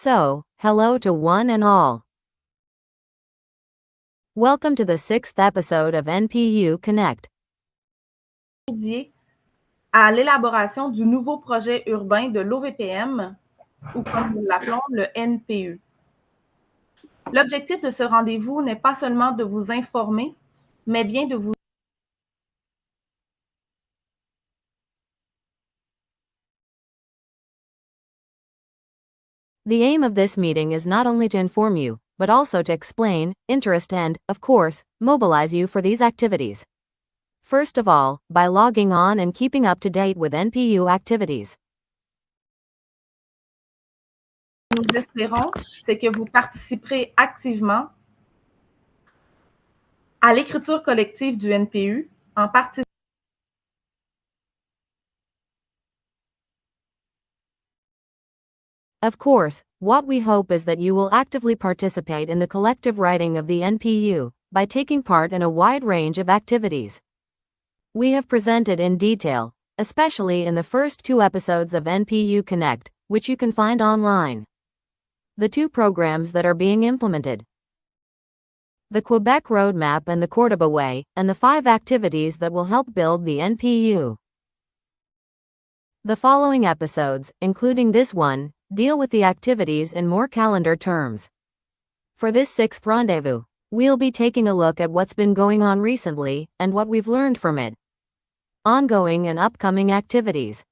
So, hello to one and all. Welcome to the 6th episode of NPU Connect. Dédié à l'élaboration du nouveau projet urbain de l'OVPM, ou comme nous l'appelons, le NPU. L'objectif de ce rendez-vous n'est pas seulement de vous informer, mais bien de vous The aim of this meeting is not only to inform you, but also to explain, interest and, of course, mobilize you for these activities. First of all, by logging on and keeping up to date with NPU activities. nous espérons, c'est que vous participerez activement à l'écriture collective du NPU en participant Of course, what we hope is that you will actively participate in the collective writing of the NPU by taking part in a wide range of activities. We have presented in detail, especially in the first 2 episodes of NPU Connect, which you can find online. The 2 programs that are being implemented. The Quebec Roadmap and the Cordoba Way, and the 5 activities that will help build the NPU. The following episodes, including this one, deal with the activities in more calendar terms. For this 6th rendezvous, we'll be taking a look at what's been going on recently and what we've learned from it. Ongoing and upcoming activities.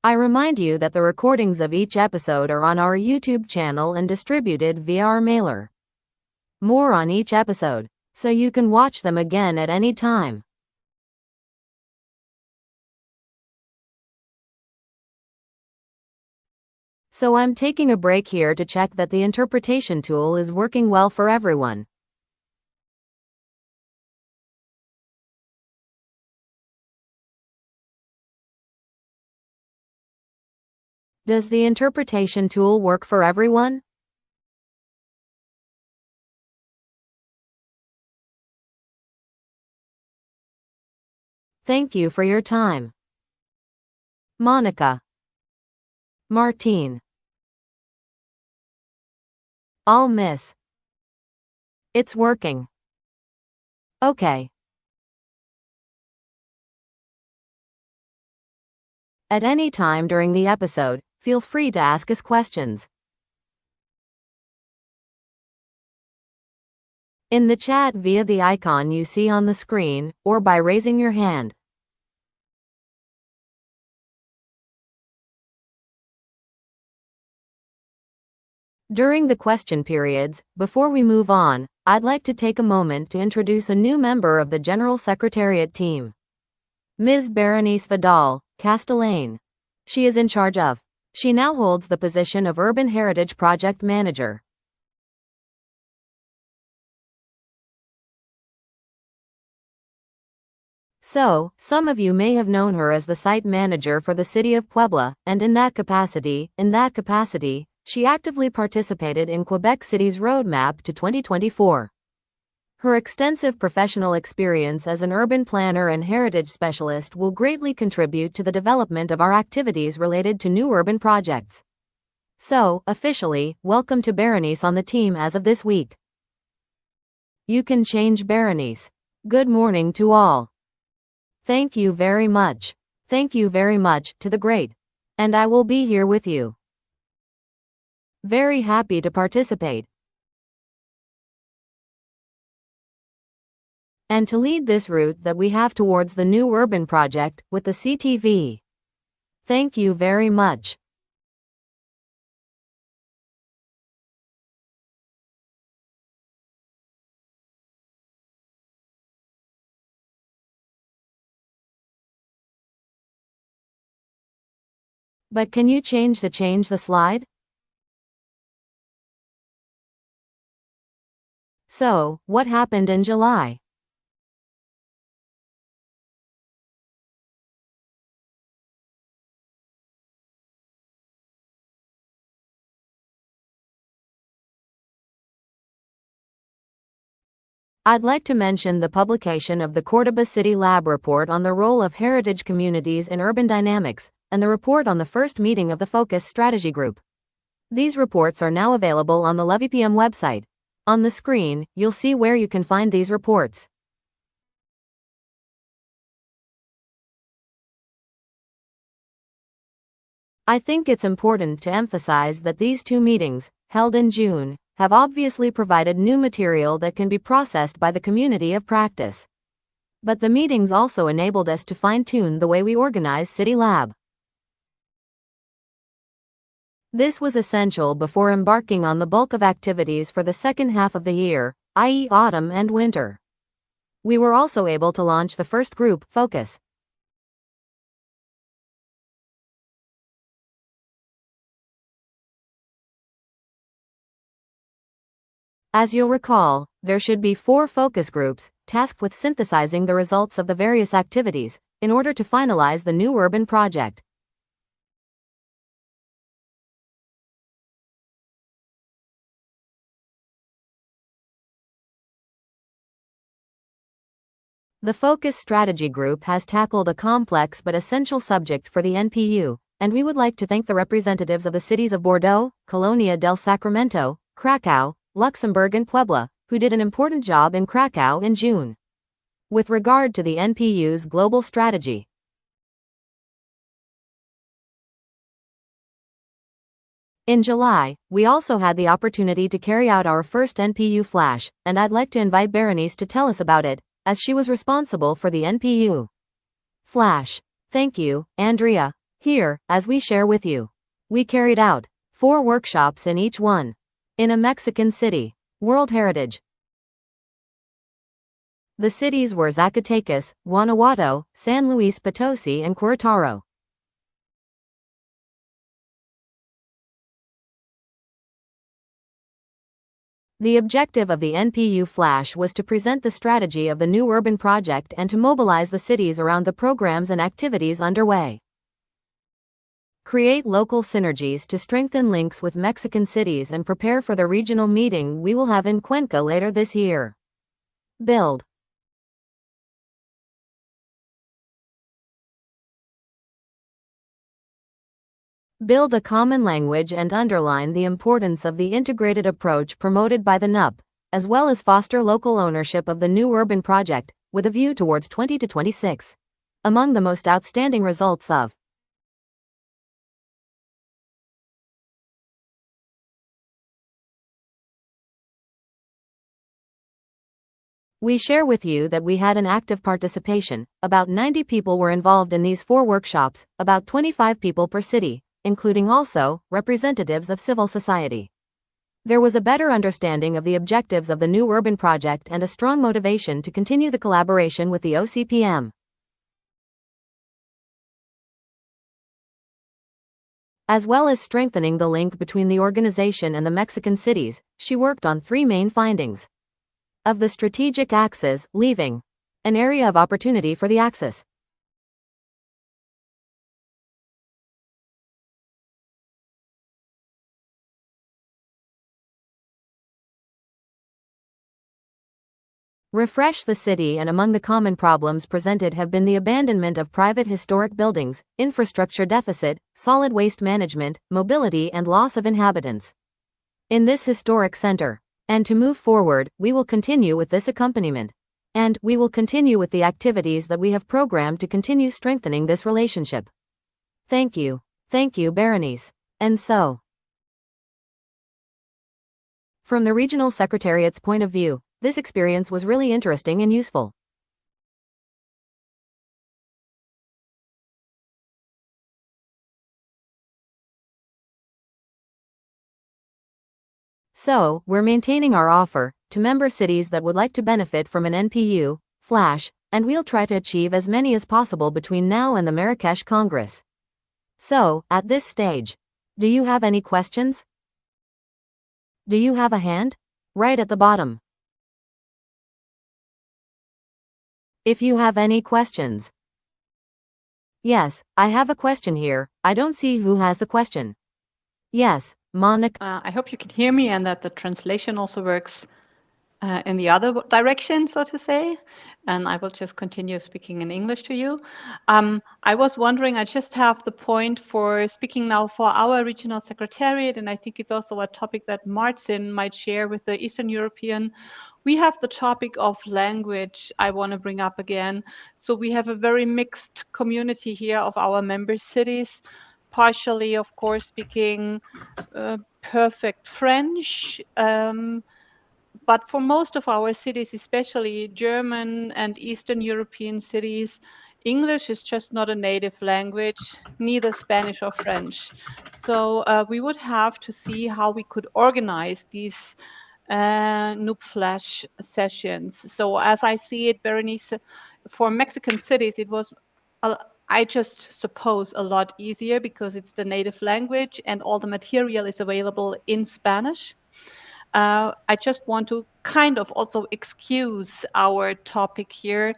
I remind you that the recordings of each episode are on our YouTube channel and distributed via our mailer. More on each episode, so you can watch them again at any time. So I'm taking a break here to check that the interpretation tool is working well for everyone. Does the interpretation tool work for everyone? Thank you for your time. Monica. Martine. I'll miss. It's working. Okay. At any time during the episode, feel free to ask us questions. In the chat via the icon you see on the screen, or by raising your hand. During the question periods, before we move on, I'd like to take a moment to introduce a new member of the General Secretariat team. Ms. Berenice Vidal, Castellane. She is in charge of. She now holds the position of Urban Heritage Project Manager. So, some of you may have known her as the site manager for the city of Puebla, and in that capacity, she actively participated in Quebec City's roadmap to 2024. Her extensive professional experience as an urban planner and heritage specialist will greatly contribute to the development of our activities related to new urban projects. So, officially, welcome to Berenice on the team as of this week. You can change Berenice. Good morning to all. Thank you very much. Thank you very much to the great. And I will be here with you. Very happy to participate. And to lead this route that we have towards the new urban project with the CTV. Thank you very much. But can you change the slide? So, what happened in July? I'd like to mention the publication of the Cordoba City Lab report on the role of heritage communities in urban dynamics, and the report on the first meeting of the Focus Strategy Group. These reports are now available on the LovePM website. On the screen, you'll see where you can find these reports. I think it's important to emphasize that these two meetings, held in June, have obviously provided new material that can be processed by the community of practice. But the meetings also enabled us to fine-tune the way we organize City Lab. This was essential before embarking on the bulk of activities for the second half of the year, i.e. autumn and winter. We were also able to launch the first group, Focus. As you'll recall, there should be 4 focus groups, tasked with synthesizing the results of the various activities, in order to finalize the new urban project. The Focus Strategy Group has tackled a complex but essential subject for the NPU, and we would like to thank the representatives of the cities of Bordeaux, Colonia del Sacramento, Krakow, Luxembourg and Puebla, who did an important job in Krakow in June. With regard to the NPU's global strategy, in July, we also had the opportunity to carry out our first NPU flash, and I'd like to invite Berenice to tell us about it, as she was responsible for the NPU flash. Thank you, Andrea. Here, as we share with you, we carried out 4 workshops in each one. In a Mexican city, World Heritage. The cities were Zacatecas, Guanajuato, San Luis Potosi and Querétaro. The objective of the NPU Flash was to present the strategy of the new urban project and to mobilize the cities around the programs and activities underway. Create local synergies to strengthen links with Mexican cities and prepare for the regional meeting we will have in Cuenca later this year. Build a common language and underline the importance of the integrated approach promoted by the NUP, as well as foster local ownership of the new urban project, with a view towards 2026. Among the most outstanding results of we share with you that we had an active participation. About 90 people were involved in these 4 workshops, about 25 people per city, including also representatives of civil society. There was a better understanding of the objectives of the new urban project and a strong motivation to continue the collaboration with the OCPM. As well as strengthening the link between the organization and the Mexican cities, she worked on 3 main findings. Of the strategic axis, leaving an area of opportunity for the axis. Refresh the city, and among the common problems presented have been the abandonment of private historic buildings, infrastructure deficit, solid waste management, mobility and loss of inhabitants in this historic center. And to move forward, we will continue with this accompaniment. And we will continue with the activities that we have programmed to continue strengthening this relationship. Thank you. Thank you, Berenice. And so, from the Regional Secretariat's point of view, this experience was really interesting and useful. So, we're maintaining our offer to member cities that would like to benefit from an NPU Flash, and we'll try to achieve as many as possible between now and the Marrakesh Congress. So, at this stage, do you have any questions? Do you have a hand? Right at the bottom. If you have any questions. Yes, I have a question here. I don't see who has the question. Yes, Monica. I hope you can hear me and that the translation also works. in the other direction, so to say, and I will just continue speaking in English to you. I was wondering, I just have the point for speaking now for our regional secretariat, and I think it's also a topic that Martin might share with the Eastern European. We have the topic of language I want to bring up again. So we have a very mixed community here of our member cities, partially, of course, speaking perfect French, but for most of our cities, especially German and Eastern European cities, English is just not a native language, neither Spanish or French. So we would have to see how we could organize these NUP Flash sessions. So as I see it, Berenice, for Mexican cities, it was, I just suppose, a lot easier because it's the native language and all the material is available in Spanish. I just want to kind of also excuse our topic here.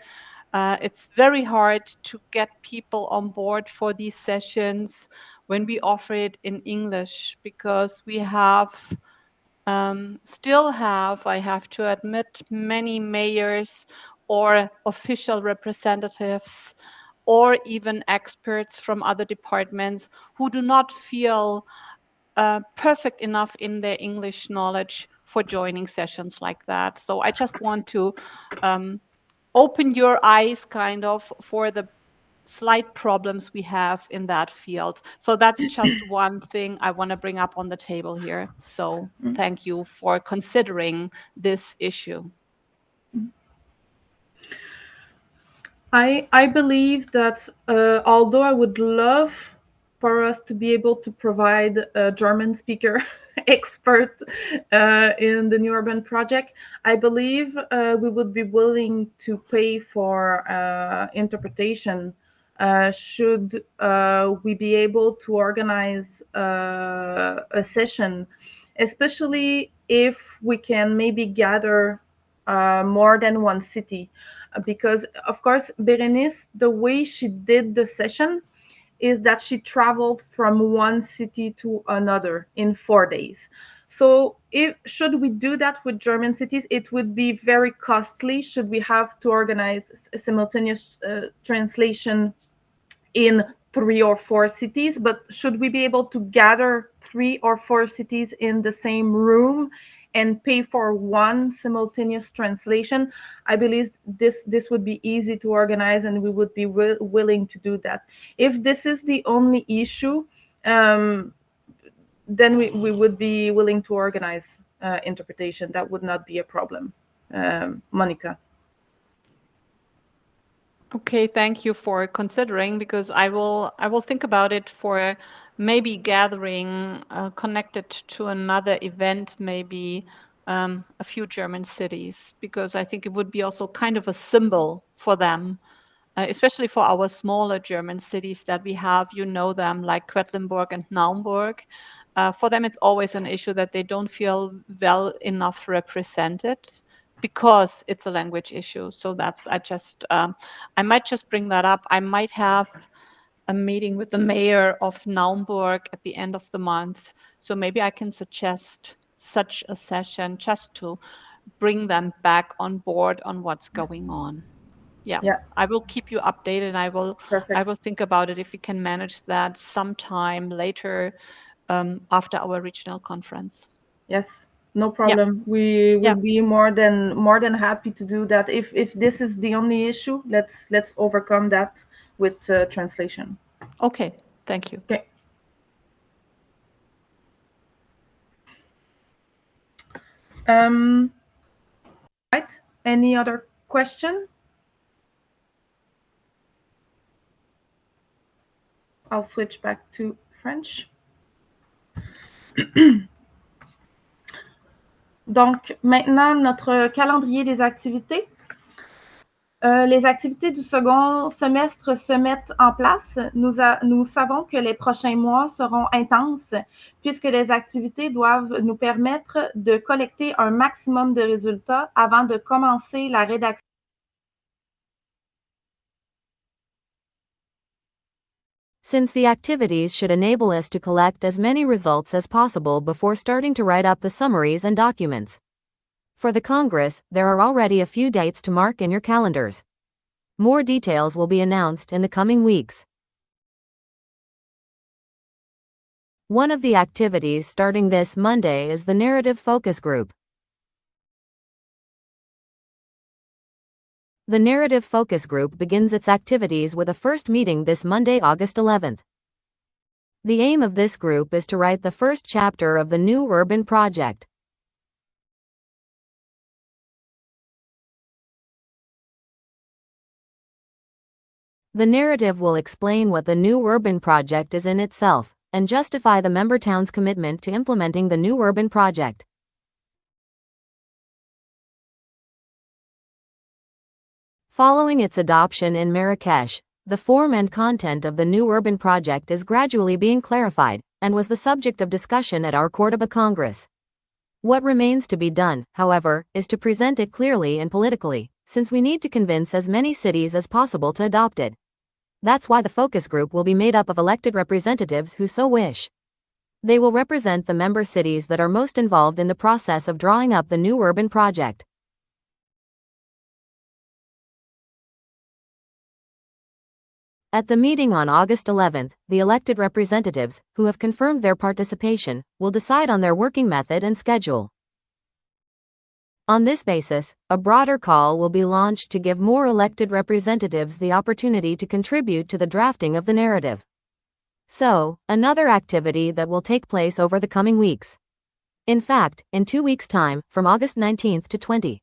It's very hard to get people on board for these sessions when we offer it in English because we have still have, I have to admit, many mayors or official representatives or even experts from other departments who do not feel perfect enough in their English knowledge for joining sessions like that. So I just want to open your eyes kind of for the slight problems we have in that field. So that's just one thing I want to bring up on the table here. So thank you for considering this issue. I believe that although I would love for us to be able to provide a German speaker expert in the New Urban Project, I believe we would be willing to pay for interpretation should we be able to organize a session, especially if we can maybe gather more than one city. Because, of course, Berenice, the way she did the session is that she traveled from one city to another in 4 days. So should we do that with German cities, it would be very costly. Should we have to organize a simultaneous translation in 3 or 4 cities, but should we be able to gather 3 or 4 cities in the same room and pay for one simultaneous translation? I believe this would be easy to organize, and we would be willing to do that. If this is the only issue, then we would be willing to organize interpretation. That would not be a problem. Monica. Okay, thank you for considering, because I will think about it for maybe gathering connected to another event, maybe a few German cities, because I think it would be also kind of a symbol for them, especially for our smaller German cities that we have, you know them, like Quedlinburg and Naumburg. For them, it's always an issue that they don't feel well enough represented, because it's a language issue. So that's, I might just bring that up. I might have a meeting with the mayor of Naumburg at the end of the month. So maybe I can suggest such a session just to bring them back on board on what's going on. Yeah. I will keep you updated, and I will think about it if we can manage that sometime later after our regional conference. Yes, no problem. We will be more than happy to do that. If this is the only issue, let's overcome that with translation. Okay, thank you. Okay. Right. Any other question? I'll switch back to French. Donc, maintenant, notre calendrier des activités. Les activités du second semestre se mettent en place. Nous savons que les prochains mois seront intenses puisque les activités doivent nous permettre de collecter un maximum de résultats avant de commencer la rédaction. Since the activities should enable us to collect as many results as possible before starting to write up the summaries and documents. For the Congress, there are already a few dates to mark in your calendars. More details will be announced in the coming weeks. One of the activities starting this Monday is the Narrative Focus Group. The Narrative Focus Group begins its activities with a first meeting this Monday, August 11th. The aim of this group is to write the first chapter of the new urban project. The narrative will explain what the new urban project is in itself, and justify the member town's commitment to implementing the new urban project. Following its adoption in Marrakesh, the form and content of the new urban project is gradually being clarified, and was the subject of discussion at our Cordoba Congress. What remains to be done, however, is to present it clearly and politically, since we need to convince as many cities as possible to adopt it. That's why the focus group will be made up of elected representatives who so wish. They will represent the member cities that are most involved in the process of drawing up the new urban project. At the meeting on August 11th, the elected representatives, who have confirmed their participation, will decide on their working method and schedule. On this basis, a broader call will be launched to give more elected representatives the opportunity to contribute to the drafting of the narrative. So, another activity that will take place over the coming weeks. In fact, in 2 weeks' time, from August 19th to 20th.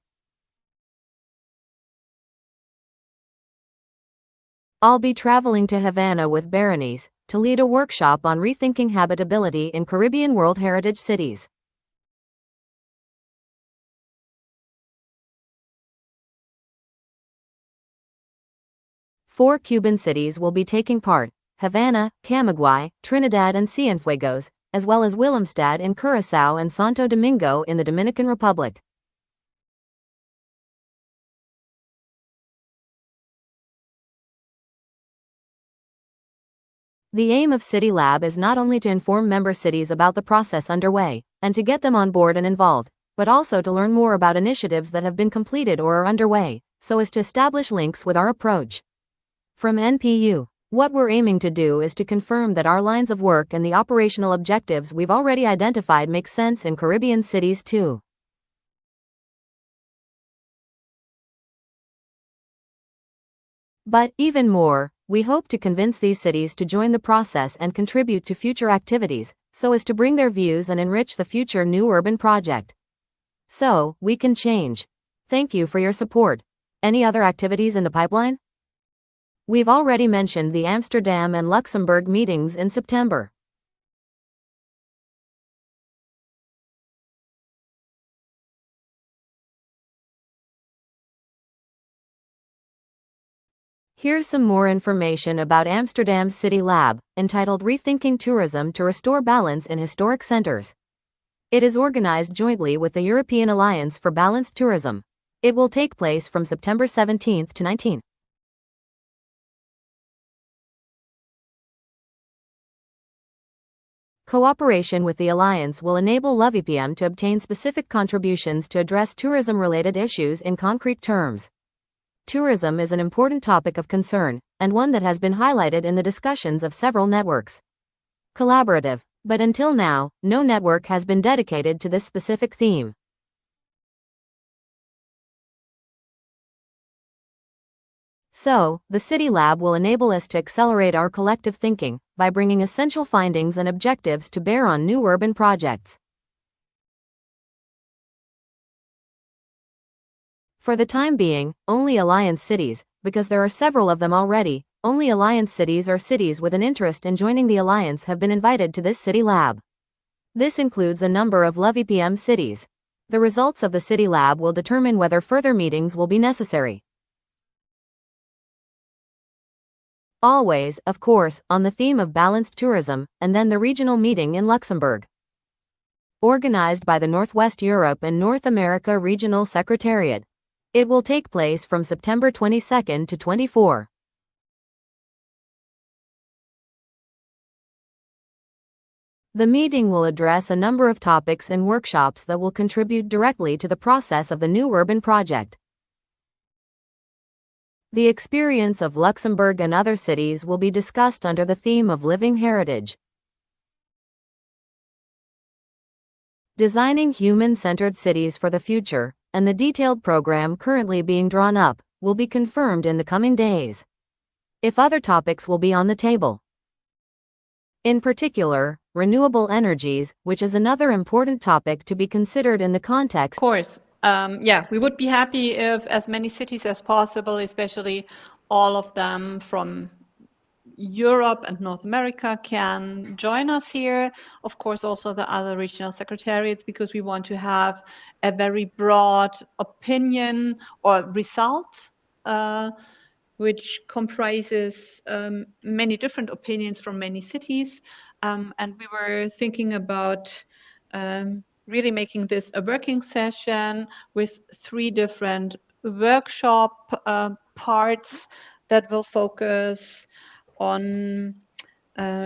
I'll be traveling to Havana with Berenice to lead a workshop on rethinking habitability in Caribbean World Heritage cities. Four Cuban cities will be taking part: Havana, Camagüey, Trinidad and Cienfuegos, as well as Willemstad in Curaçao and Santo Domingo in the Dominican Republic. The aim of City Lab is not only to inform member cities about the process underway, and to get them on board and involved, but also to learn more about initiatives that have been completed or are underway, so as to establish links with our approach. From NPU, what we're aiming to do is to confirm that our lines of work and the operational objectives we've already identified make sense in Caribbean cities too. But, even more, we hope to convince these cities to join the process and contribute to future activities, so as to bring their views and enrich the future new urban project. So, we can change. Thank you for your support. Any other activities in the pipeline? We've already mentioned the Amsterdam and Luxembourg meetings in September. Here's some more information about Amsterdam's City Lab, entitled Rethinking Tourism to Restore Balance in Historic Centers. It is organized jointly with the European Alliance for Balanced Tourism. It will take place from September 17th to 19th. Cooperation with the Alliance will enable LovePM to obtain specific contributions to address tourism-related issues in concrete terms. Tourism is an important topic of concern, and one that has been highlighted in the discussions of several networks. Collaborative, but until now, no network has been dedicated to this specific theme. So, the City Lab will enable us to accelerate our collective thinking, by bringing essential findings and objectives to bear on new urban projects. For the time being, only Alliance cities, because there are several of them already, only Alliance cities or cities with an interest in joining the Alliance have been invited to this City Lab. This includes a number of LovePM cities. The results of the City Lab will determine whether further meetings will be necessary. Always, of course, on the theme of balanced tourism, and then the regional meeting in Luxembourg. Organized by the Northwest Europe and North America Regional Secretariat. It will take place from September 22nd to 24. The meeting will address a number of topics and workshops that will contribute directly to the process of the new urban project. The experience of Luxembourg and other cities will be discussed under the theme of living heritage. Designing human-centered cities for the future, and the detailed program currently being drawn up, will be confirmed in the coming days. If other topics will be on the table. In particular, renewable energies, which is another important topic to be considered in the context. Of course, yeah, we would be happy if as many cities as possible, especially all of them from Europe and North America, can join us here. Of course, also the other regional secretariats, because we want to have a very broad opinion or result, which comprises many different opinions from many cities. And we were thinking about really making this a working session with 3 different workshop parts that will focus on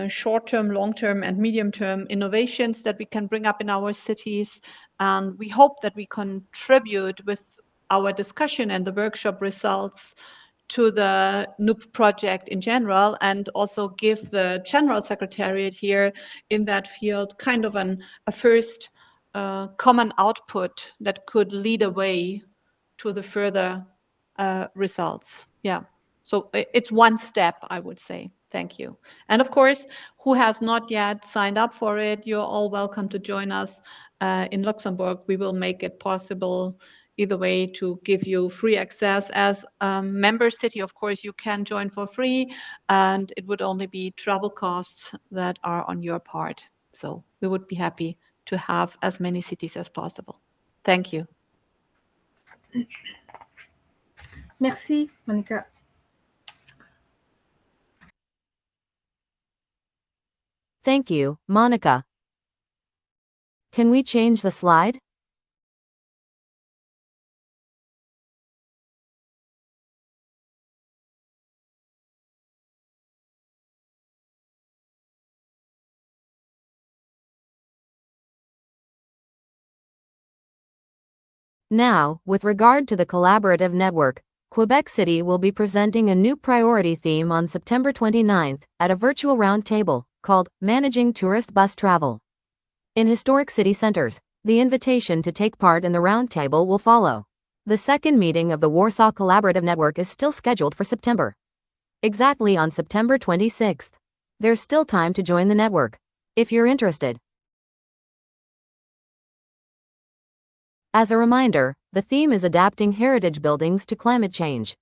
short-term, long-term, and medium-term innovations that we can bring up in our cities. And we hope that we contribute with our discussion and the workshop results to the NUP project in general, and also give the General Secretariat here in that field kind of a first common output that could lead a way to the further results. Yeah, so it's one step, I would say. Thank you. And of course, who has not yet signed up for it, you're all welcome to join us in Luxembourg. We will make it possible either way to give you free access. As a member city, of course, you can join for free, and it would only be travel costs that are on your part. So we would be happy to have as many cities as possible. Thank you. Merci, Monica. Thank you, Monica. Can we change the slide? Now, with regard to the collaborative network, Quebec City will be presenting a new priority theme on September 29th at a virtual roundtable called Managing Tourist Bus Travel. In historic city centers, the invitation to take part in the roundtable will follow. The second meeting of the Warsaw Collaborative Network is still scheduled for September. Exactly on September 26th. There's still time to join the network, if you're interested. As a reminder, the theme is adapting heritage buildings to climate change.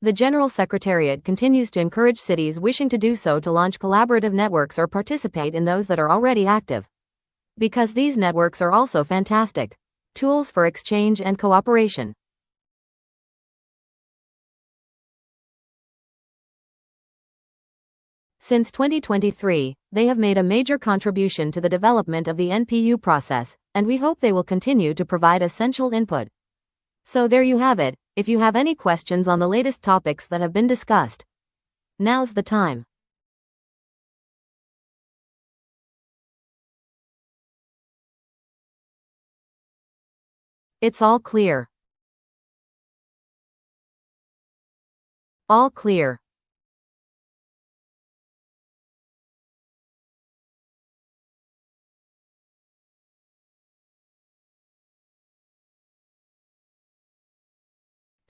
The General Secretariat continues to encourage cities wishing to do so to launch collaborative networks or participate in those that are already active. Because these networks are also fantastic tools for exchange and cooperation. Since 2023, they have made a major contribution to the development of the NPU process, and we hope they will continue to provide essential input. So there you have it. If you have any questions on the latest topics that have been discussed, now's the time. It's all clear. All clear.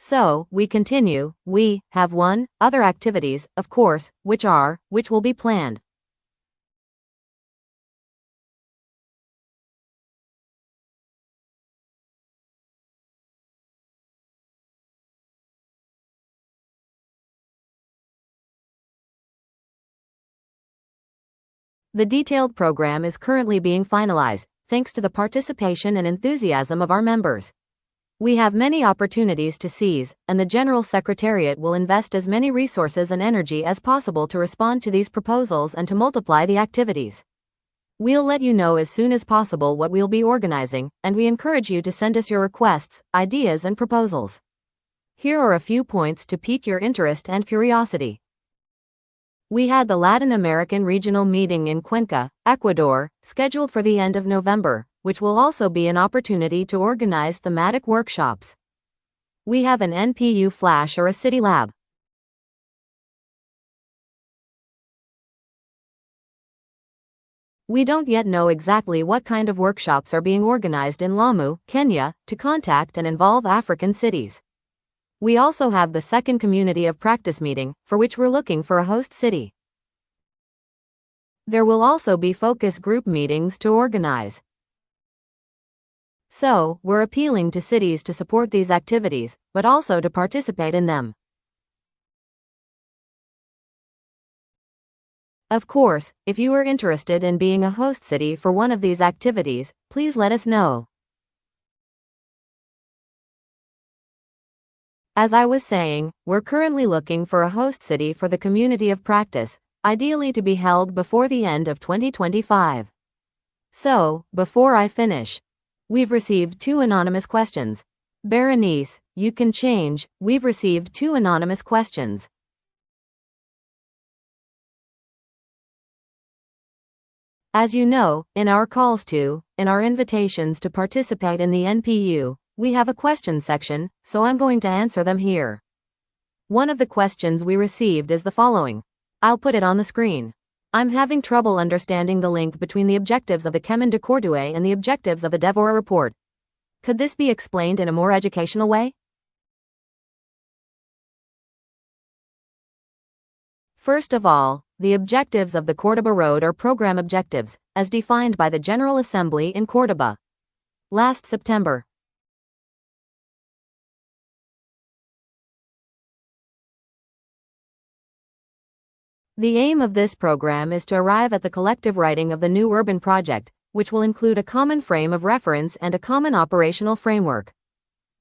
So, we continue. We have other activities, of course, which will be planned. The detailed program is currently being finalized, thanks to the participation and enthusiasm of our members. We have many opportunities to seize, and the General Secretariat will invest as many resources and energy as possible to respond to these proposals and to multiply the activities. We'll let you know as soon as possible what we'll be organizing, and we encourage you to send us your requests, ideas and proposals. Here are a few points to pique your interest and curiosity. We had the Latin American Regional Meeting in Cuenca, Ecuador, scheduled for the end of November, which will also be an opportunity to organize thematic workshops. We have an NPU Flash or a City Lab. We don't yet know exactly what kind of workshops are being organized in Lamu, Kenya, to contact and involve African cities. We also have the second community of practice meeting, for which we're looking for a host city. There will also be focus group meetings to organize. So, we're appealing to cities to support these activities, but also to participate in them. Of course, if you are interested in being a host city for one of these activities, please let us know. As I was saying, we're currently looking for a host city for the community of practice, ideally to be held before the end of 2025. So, before I finish, we've received 2 anonymous questions. Berenice, you can change, we've received 2 anonymous questions. As you know, in our calls to, in our invitations to participate in the NPU, we have a question section, so I'm going to answer them here. One of the questions we received is the following. I'll put it on the screen. I'm having trouble understanding the link between the objectives of the Chemin de Cordouet and the objectives of the Devora report. Could this be explained in a more educational way? First of all, the objectives of the Córdoba Road are program objectives, as defined by the General Assembly in Córdoba last September. The aim of this program is to arrive at the collective writing of the new urban project, which will include a common frame of reference and a common operational framework.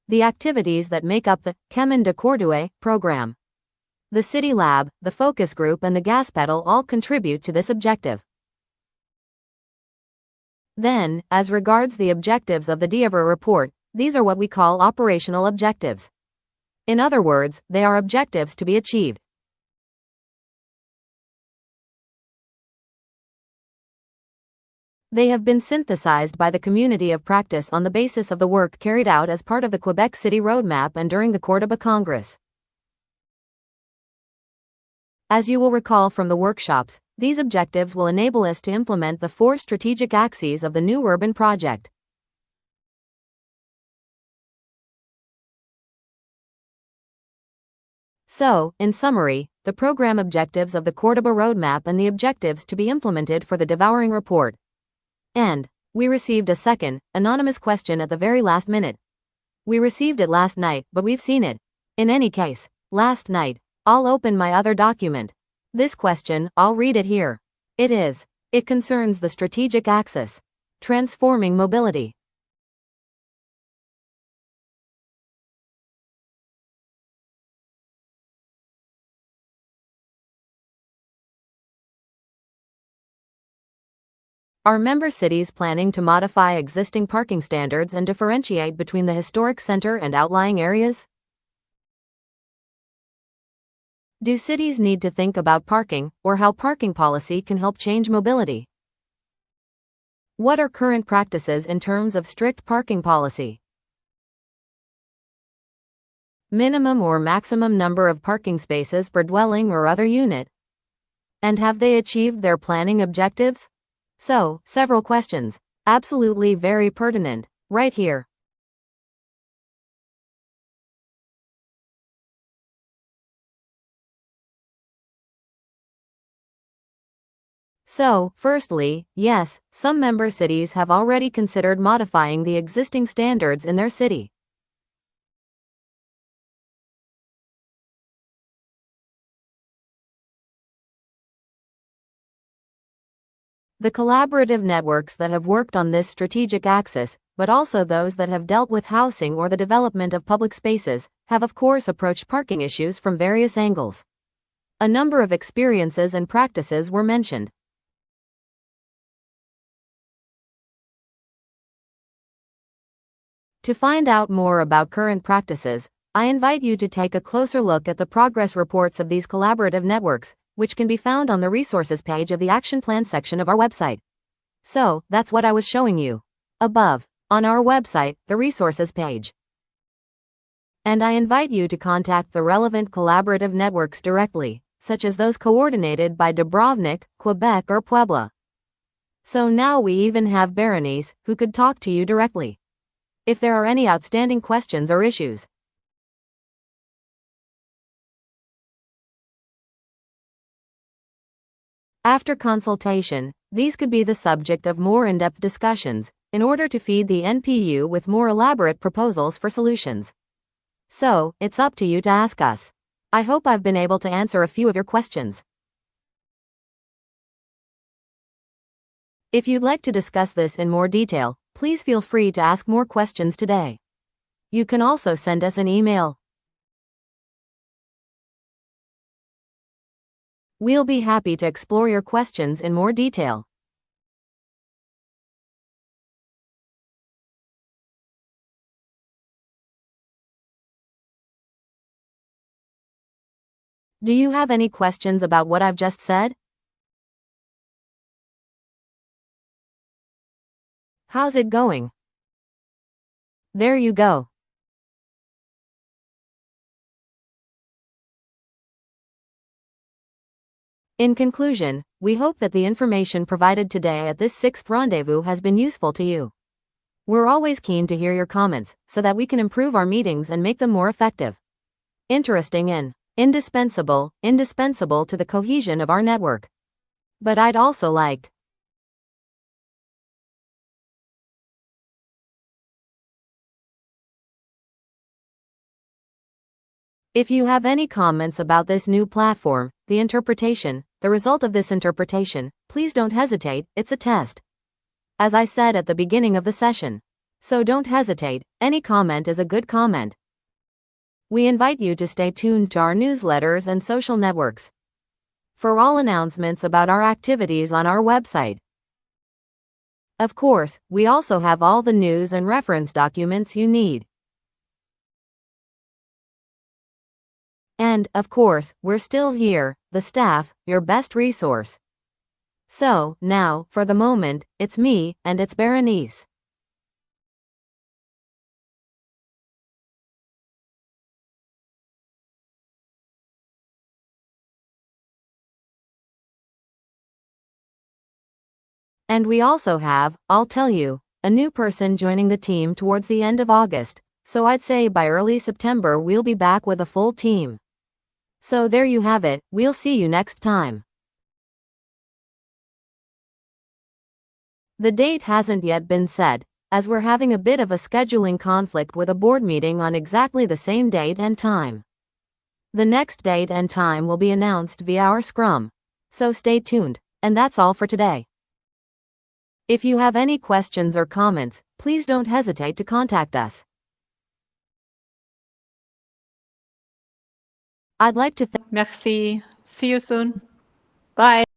The activities that make up the Chemin de Cordouet program, the City Lab, the Focus Group and the Gas Pedal all contribute to this objective. Then, as regards the objectives of the Devora report, these are what we call operational objectives. In other words, they are objectives to be achieved. They have been synthesized by the community of practice on the basis of the work carried out as part of the Quebec City Roadmap and during the Córdoba Congress. As you will recall from the workshops, these objectives will enable us to implement the 4 strategic axes of the new urban project. So, in summary, the program objectives of the Córdoba Roadmap and the objectives to be implemented for the Devouring Report. And, we received a second, anonymous question at the very last minute. We received it last night, but we've seen it. In any case, last night, I'll open my other document. This question, I'll read it here. It concerns the strategic axis. Transforming mobility. Are member cities planning to modify existing parking standards and differentiate between the historic center and outlying areas? Do cities need to think about parking, or how parking policy can help change mobility? What are current practices in terms of strict parking policy? Minimum or maximum number of parking spaces per dwelling or other unit? And have they achieved their planning objectives? So, several questions. Absolutely very pertinent, right here. So, firstly, yes, some member cities have already considered modifying the existing standards in their city. The collaborative networks that have worked on this strategic axis, but also those that have dealt with housing or the development of public spaces, have of course approached parking issues from various angles. A number of experiences and practices were mentioned. To find out more about current practices, I invite you to take a closer look at the progress reports of these collaborative networks, which can be found on the resources page of the action plan section of our website. So, that's what I was showing you above, on our website, the resources page. And I invite you to contact the relevant collaborative networks directly, such as those coordinated by Dubrovnik, Quebec or Puebla. So now we even have Berenice, who could talk to you directly if there are any outstanding questions or issues. After consultation, these could be the subject of more in-depth discussions, in order to feed the NPU with more elaborate proposals for solutions. So, it's up to you to ask us. I hope I've been able to answer a few of your questions. If you'd like to discuss this in more detail, please feel free to ask more questions today. You can also send us an email. We'll be happy to explore your questions in more detail. Do you have any questions about what I've just said? How's it going? There you go. In conclusion, we hope that the information provided today at this 6th rendezvous has been useful to you. We're always keen to hear your comments, so that we can improve our meetings and make them more effective, interesting and indispensable to the cohesion of our network. But I'd also like if you have any comments about this new platform, the interpretation, the result of this interpretation, please don't hesitate, it's a test, as I said at the beginning of the session. So don't hesitate, any comment is a good comment. We invite you to stay tuned to our newsletters and social networks for all announcements about our activities on our website. Of course, we also have all the news and reference documents you need. And, of course, we're still here, the staff, your best resource. So, now, for the moment, it's me, and it's Berenice. And we also have, I'll tell you, a new person joining the team towards the end of August, so I'd say by early September we'll be back with a full team. So there you have it, we'll see you next time. The date hasn't yet been set, as we're having a bit of a scheduling conflict with a board meeting on exactly the same date and time. The next date and time will be announced via our Scrum. So stay tuned, and that's all for today. If you have any questions or comments, please don't hesitate to contact us. I'd like to Merci. See you soon. Bye.